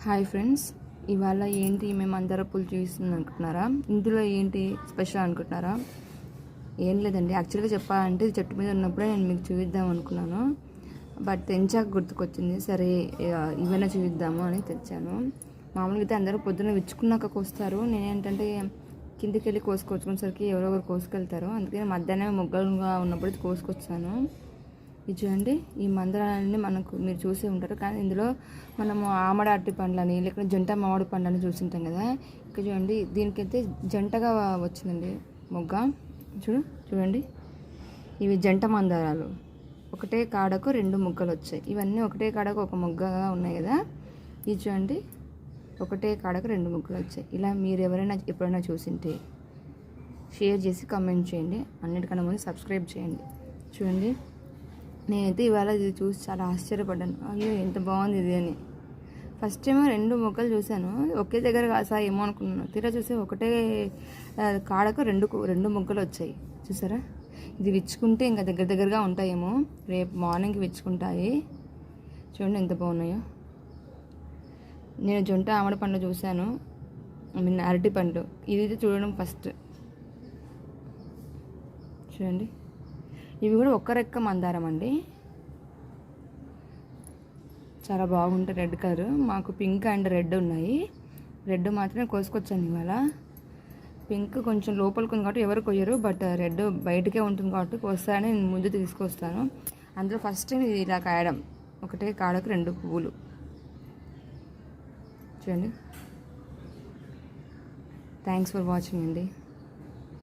Hi friends, ఇవాళ ఏంటి మేము మందార పూలు చూపిస్తుంది అనుకుంటున్నారా? ఇందులో ఏంటి స్పెషల్ అనుకుంటున్నారా? ఏం లేదండి, యాక్చువల్గా చెప్పాలంటే ఇది చెట్టు మీద ఉన్నప్పుడే నేను మీకు చూపిద్దాం అనుకున్నాను. బట్ తెంచాక గుర్తుకొచ్చింది, సరే ఇవైనా చూపిద్దాము అని తెచ్చాను. మామూలుగా అయితే అందరూ పొద్దున్న విచ్చుకున్నాక కోస్తారు. నేనేంటంటే కిందికి వెళ్ళి కోసుకొచ్చుకునేసరికి ఎవరొకరు కోసుకెళ్తారు. అందుకని మధ్యాహ్నం మొగ్గలుగా ఉన్నప్పుడు కోసుకొచ్చాను. ఇది చూడండి, ఈ మందారాలన్నీ మనకు మీరు చూసే ఉంటారు, కానీ ఇందులో మనము ఆమడ అరటి పండ్లని లేకపోతే జంట మామిడి పండ్లని చూసింటాం కదా. ఇక్కడ చూడండి, దీనికైతే జంటగా వచ్చిందండి మొగ్గ. చూడండి, ఇవి జంట మందారాలు. ఒకటే కాడకు 2 మొగ్గలు వచ్చాయి. ఇవన్నీ ఒకటే కాడకు ఒక మొగ్గగా ఉన్నాయి కదా. ఇది చూడండి, ఒకటే కాడకు 2 మొగ్గలు వచ్చాయి. ఇలా మీరు ఎవరైనా ఎప్పుడైనా చూసింటే షేర్ చేసి కామెంట్ చేయండి. అన్నిటికన్నా ముందు సబ్స్క్రైబ్ చేయండి. చూడండి, నేనైతే ఇవాళ ఇది చూసి చాలా ఆశ్చర్యపడ్డాను. అయ్యో ఎంత బాగుంది ఇది అని. ఫస్ట్ ఏమో 2 మొక్కలు చూశాను, ఒకే దగ్గర కాసా ఏమో అనుకున్నాను. తీరా చూసి ఒకటే కాడకు 2 మొక్కలు వచ్చాయి. చూసారా? ఇది విచ్చుకుంటే ఇంకా దగ్గరగా ఉంటాయేమో, రేపు మార్నింగ్కి విచ్చుకుంటాయి. చూడండి ఎంత బాగున్నాయో. నేను జొంట ఆమడ పండు చూశాను, అరటి పండు. ఇది చూడడం ఫస్ట్. చూడండి, ఇవి కూడా ఒక్క రెక్క మందారం అండి. చాలా బాగుంటాయి. రెడ్ కలర్, మాకు పింక్ అండ్ రెడ్ ఉన్నాయి. రెడ్ మాత్రమే కోసుకొచ్చాను ఇవాళ. పింక్ కొంచెం లోపలికి ఉంది కాబట్టి ఎవరు కొయ్యరు, బట్ రెడ్ బయటకే ఉంటుంది కాబట్టి కోస్తారని నేను ముందు తీసుకొస్తాను. అందులో ఫస్ట్ టైం ఇది ఇలా కాయడం, ఒకటే కాడకు 2 పువ్వులు. చూడండి. థ్యాంక్స్ ఫర్ వాచింగ్ అండి.